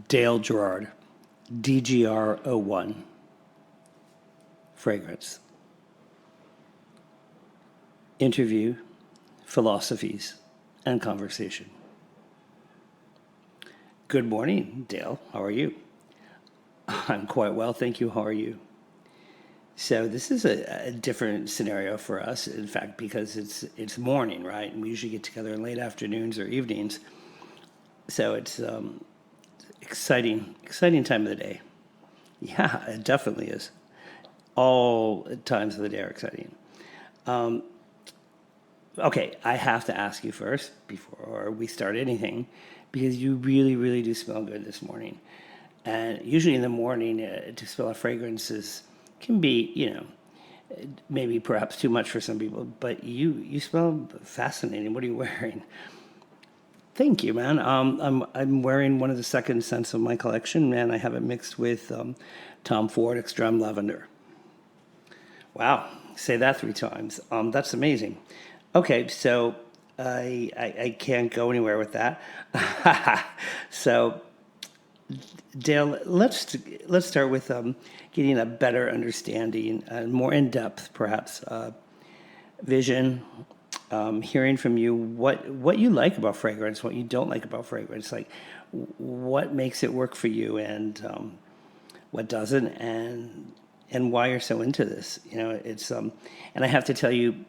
DALEGERARD, DGR01 fragrance. Interview, philosophies, and conversation. Good morning, Dale. How are you? I'm quite well, thank you. How are you? So this is a different scenario for us, in fact, because it's morning, right? And we usually get together in late afternoons or evenings. So it's exciting time of the day. Yeah, it definitely is. All times of the day are exciting. Okay, I have to ask you first before we start anything, because you really do smell good this morning. And usually in the morning, to smell a fragrance can be, maybe perhaps too much for some people, but you smell fascinating. What are you wearing? Thank you, man. I'm wearing one of the second scents of my collection, and I have it mixed with Tom Ford Extreme Lavender. Wow, say that 3 times. That's amazing. Okay, so I can't go anywhere with that. So, Dale, let's start with getting a better understanding, more in depth, perhaps, vision. Hearing from you what you like about fragrance, what you don't like about fragrance, like what makes it work for you, and what doesn't, and why you're so into this. It's and I have to tell you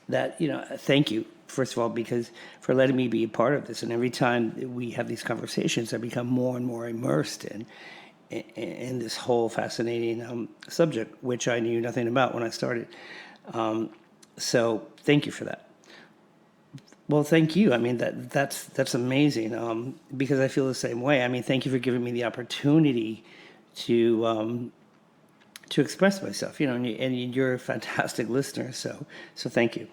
that thank you first of all, because for letting me be a part of this. And every time we have these conversations, I become more and more immersed in this whole fascinating subject, which I knew nothing about when I started. So thank you for that. Well, thank you. I mean, that's amazing, because I feel the same way. I mean, thank you for giving me the opportunity to express myself. And you're a fantastic listener. So thank you.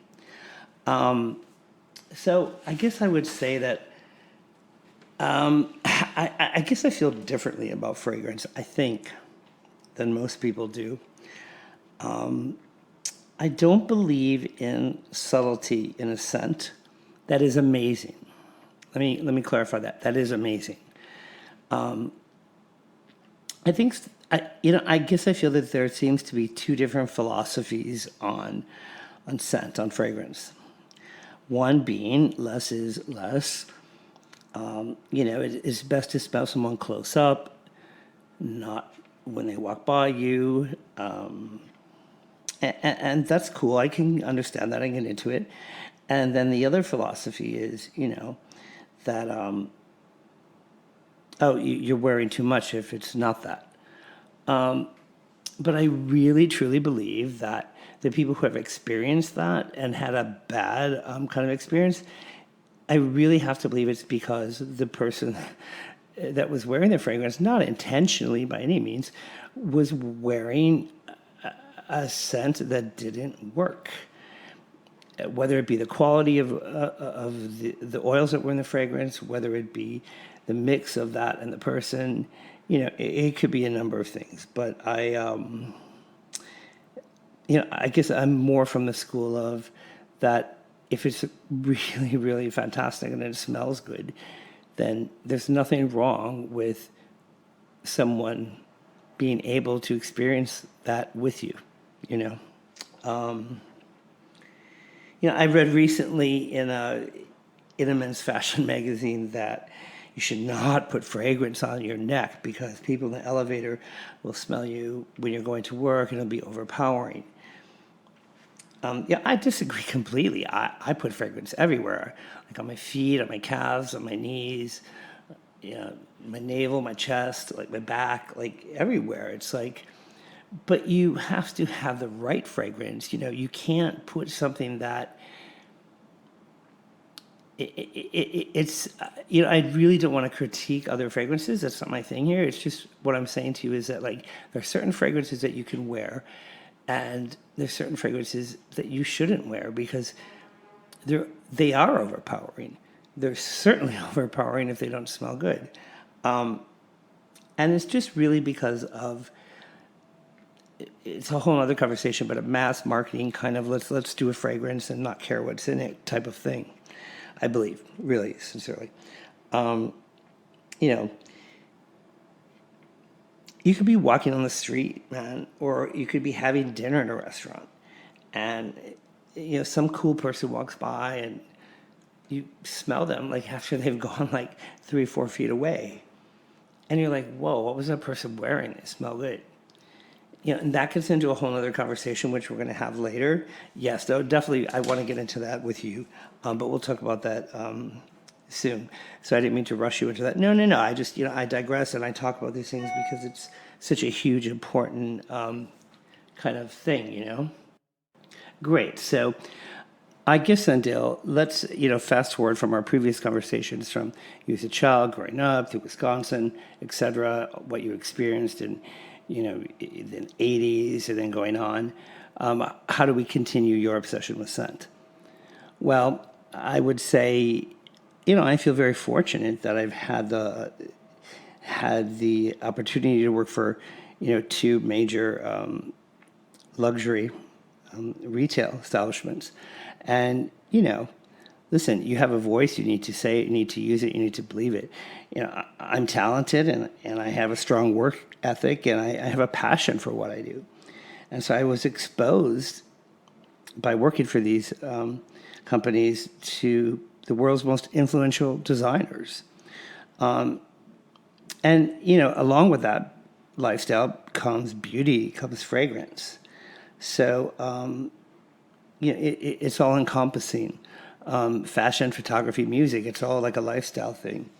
So I guess I would say that I guess I feel differently about fragrance, I think, than most people do. I don't believe in subtlety in a scent. That is amazing. Let me clarify that. That is amazing. I think I guess I feel that there seems to be 2 different philosophies on scent, on fragrance. One being less is less. It's best to smell someone close up, not when they walk by you. And that's cool. I can understand that. I get into it. And then the other philosophy is, that, you're wearing too much if it's not that. But I really, truly believe that the people who have experienced that and had a bad kind of experience, I really have to believe it's because the person that was wearing the fragrance, not intentionally by any means, was wearing a scent that didn't work. Whether it be the quality of the oils that were in the fragrance, whether it be the mix of that and the person, it could be a number of things. But I guess I'm more from the school of that if it's really, really fantastic and it smells good, then there's nothing wrong with someone being able to experience that with you, I read recently in a men's fashion magazine that you should not put fragrance on your neck because people in the elevator will smell you when you're going to work and it'll be overpowering. I disagree completely. I put fragrance everywhere, like on my feet, on my calves, on my knees, my navel, my chest, like my back, like everywhere. It's like, but you have to have the right fragrance. You can't put something that it's I really don't want to critique other fragrances. That's not my thing here. It's just what I'm saying to you is that, like, there are certain fragrances that you can wear, and there's certain fragrances that you shouldn't wear because they are overpowering. They're certainly overpowering if they don't smell good, and it's just really because of. It's a whole other conversation, but a mass marketing kind of let's do a fragrance and not care what's in it type of thing. I believe, really, sincerely. You could be walking on the street, man, or you could be having dinner in a restaurant, and some cool person walks by, and you smell them like after they've gone like 3 or 4 feet away, and you're like, "Whoa, what was that person wearing? They smell good." And that gets into a whole other conversation, which we're going to have later. Yes, though, definitely, I want to get into that with you, but we'll talk about that soon. So I didn't mean to rush you into that. No, no, no. I just, I digress and I talk about these things because it's such a huge, important kind of thing. Great. So I guess then, Dale, let's, fast forward from our previous conversations from you as a child, growing up, through Wisconsin, etc., what you experienced in, the 80s and then going on. How do we continue your obsession with scent? Well, I would say, I feel very fortunate that I've had the opportunity to work for, two major luxury retail establishments. And, listen, you have a voice, you need to say it, you need to use it, you need to believe it. I'm talented and I have a strong work ethic and I have a passion for what I do. And so I was exposed by working for these companies to the world's most influential designers. And, along with that lifestyle comes beauty, comes fragrance. So, it's all encompassing. Fashion, photography, music, it's all like a lifestyle thing,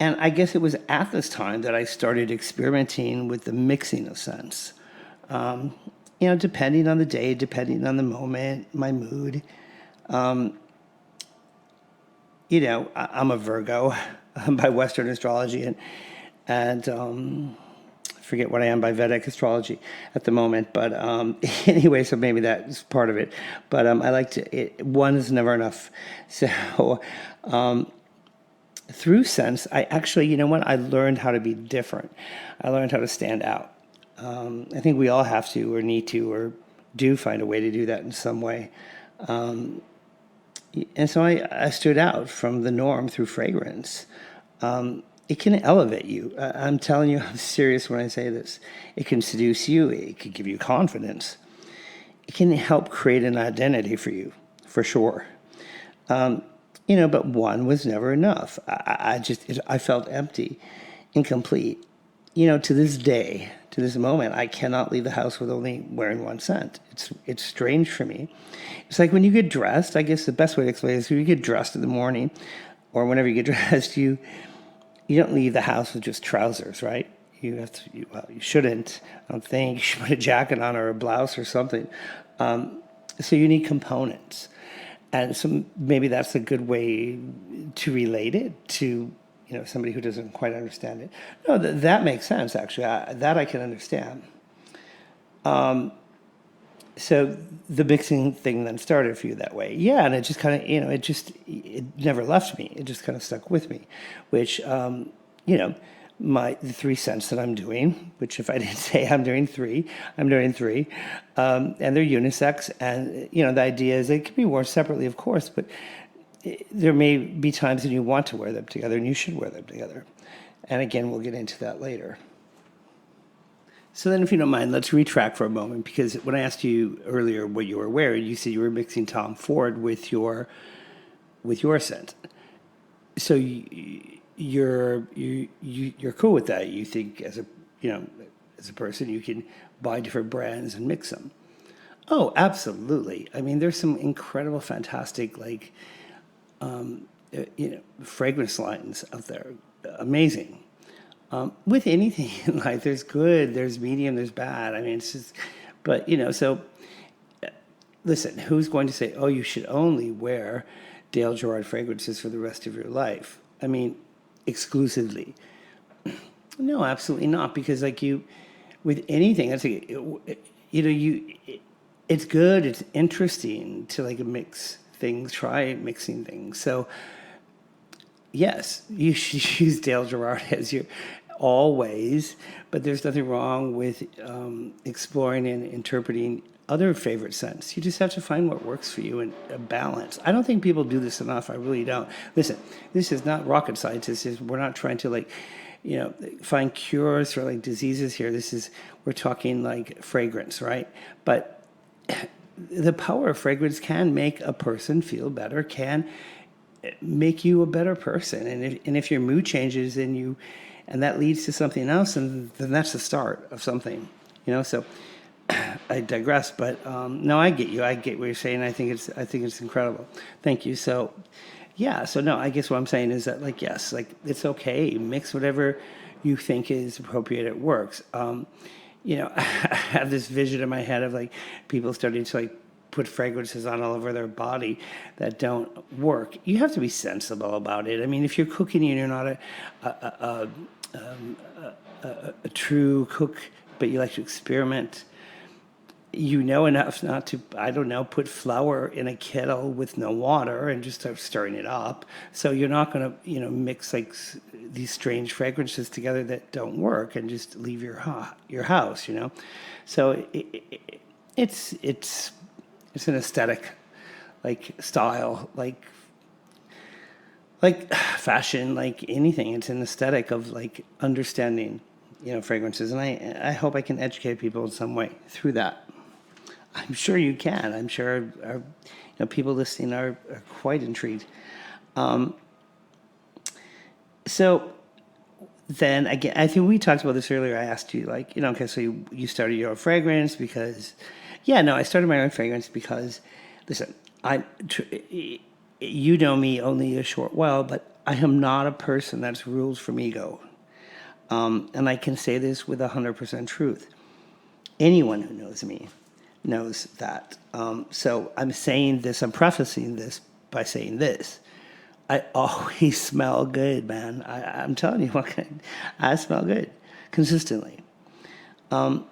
And I guess it was at this time that I started experimenting with the mixing of scents. Depending on the day, depending on the moment, my mood. I'm a Virgo by Western astrology, and forget what I am by Vedic astrology at the moment. But anyway, so maybe that's part of it. But I like to. One is never enough. So through scents, I actually, I learned how to be different. I learned how to stand out. I think we all have to, or need to, or do find a way to do that in some way. And so I stood out from the norm through fragrance. It can elevate you. I'm telling you, I'm serious when I say this. It can seduce you. It can give you confidence. It can help create an identity for you, for sure. But one was never enough. I felt empty, incomplete. To this day, to this moment, I cannot leave the house with only wearing one scent. It's strange for me. It's like when you get dressed, I guess the best way to explain it is when you get dressed in the morning or whenever you get dressed, you don't leave the house with just trousers, right? You shouldn't. I don't think. You should put a jacket on or a blouse or something. So you need components. And so maybe that's a good way to relate it to, somebody who doesn't quite understand it. No, that makes sense, actually. That I can understand. So the mixing thing then started for you that way. Yeah, and it just kind of, it never left me. It just kind of stuck with me, which, the 3 scents that I'm doing, which if I didn't say I'm doing 3, and they're unisex. And, the idea is they can be worn separately, of course, but there may be times when you want to wear them together and you should wear them together. And again, we'll get into that later. So then, if you don't mind, let's retrack for a moment, because when I asked you earlier what you were wearing, you said you were mixing Tom Ford with your scent. So you're cool with that. You think as a person you can buy different brands and mix them. Oh, absolutely. I mean, there's some incredible, fantastic fragrance lines out there. Amazing. With anything in life, there's good, there's medium, there's bad. I mean, it's just, but, so listen, who's going to say, oh, you should only wear DALEGERARD fragrances for the rest of your life? I mean, exclusively. No, absolutely not. Because with anything, it's it's good, it's interesting to mix things, try mixing things. So yes, you should use DALEGERARD as your always, but there's nothing wrong with exploring and interpreting other favorite scents. You just have to find what works for you and a balance. I don't think people do this enough. I really don't. Listen, this is not rocket science. We're not trying to find cures for like diseases here. We're talking like fragrance, right? But the power of fragrance can make a person feel better, can make you a better person. And if your mood changes and that leads to something else, and then that's the start of something, so I digress, but no, I get you. I get what you're saying. I think it's incredible. Thank you. So yeah, so no, I guess what I'm saying is that like, yes, like it's okay. Mix whatever you think is appropriate. It works. I have this vision in my head of like people starting to like put fragrances on all over their body that don't work. You have to be sensible about it. I mean, if you're cooking and you're not a true cook, but you like to experiment, enough not to, I don't know, put flour in a kettle with no water and just start stirring it up. So you're not going to, mix like these strange fragrances together that don't work and just leave your house, So it's an aesthetic, like style, like fashion, like anything. It's an aesthetic of like understanding, fragrances. And I hope I can educate people in some way through that. I'm sure you can. I'm sure our, people listening are quite intrigued. So then again, I think we talked about this earlier. I asked you like, okay, so you started your own fragrance because, I started my own fragrance because, listen, you know me only a short while, but I am not a person that's ruled from ego. And I can say this with 100% truth. Anyone who knows me knows that. So I'm saying this, I'm prefacing this by saying this. I always smell good, man. I'm telling you, I smell good consistently. A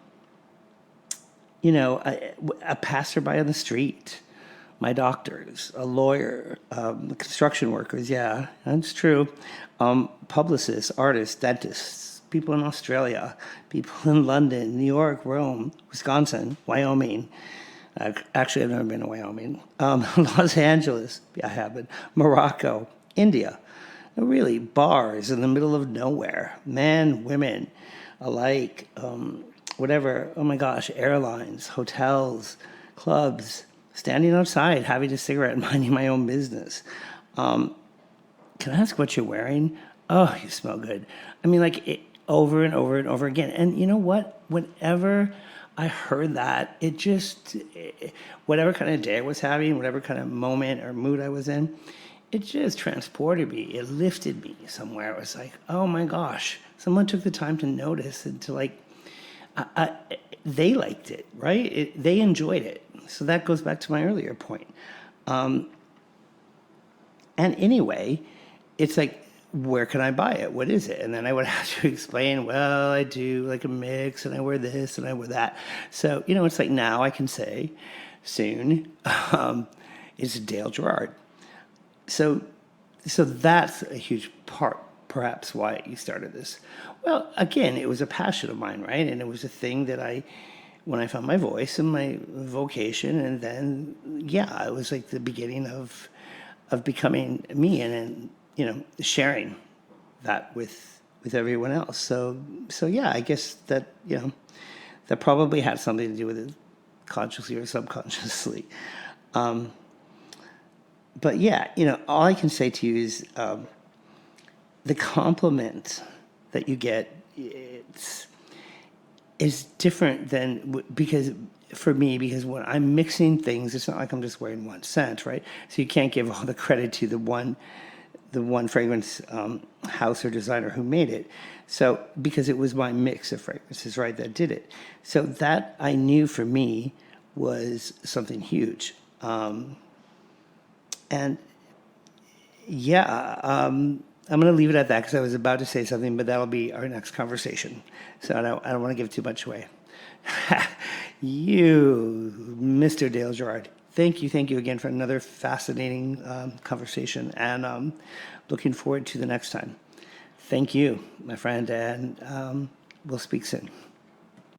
passerby on the street, my doctors, a lawyer, construction workers, yeah, that's true. Publicists, artists, dentists, people in Australia, people in London, New York, Rome, Wisconsin, Wyoming. Actually, I've never been to Wyoming. Los Angeles, I have been. Morocco, India. Really, bars in the middle of nowhere. Men, women alike, whatever. Oh my gosh, airlines, hotels, clubs, standing outside, having a cigarette, minding my own business. Can I ask what you're wearing? Oh, you smell good. I mean, over and over and over again. And you know what? Whenever I heard that, whatever kind of day I was having, whatever kind of moment or mood I was in, it just transported me. It lifted me somewhere. It was like, oh my gosh, someone took the time to notice and to like, they liked it, right? They enjoyed it. So that goes back to my earlier point. And anyway, it's like, where can I buy it? What is it? And then I would have to explain, well, I do like a mix and I wear this and I wear that. So, it's like now I can say soon, it's DALEGERARD. So that's a huge part, perhaps, why you started this. Well, again, it was a passion of mine, right? And it was a thing that when I found my voice and my vocation, and then, it was like the beginning of becoming me and sharing that with everyone else. So yeah, I guess that, that probably had something to do with it, consciously or subconsciously. But yeah, all I can say to you is the compliment that you get, is different than, because when I'm mixing things, it's not like I'm just wearing one scent, right? So you can't give all the credit to the one fragrance house or designer who made it. So because it was my mix of fragrances, right, that did it. So that I knew for me was something huge. And yeah, I'm going to leave it at that because I was about to say something, but that'll be our next conversation. So I don't want to give too much away. You, Mr. DALEGERARD, thank you again for another fascinating conversation, and looking forward to the next time. Thank you, my friend, and we'll speak soon.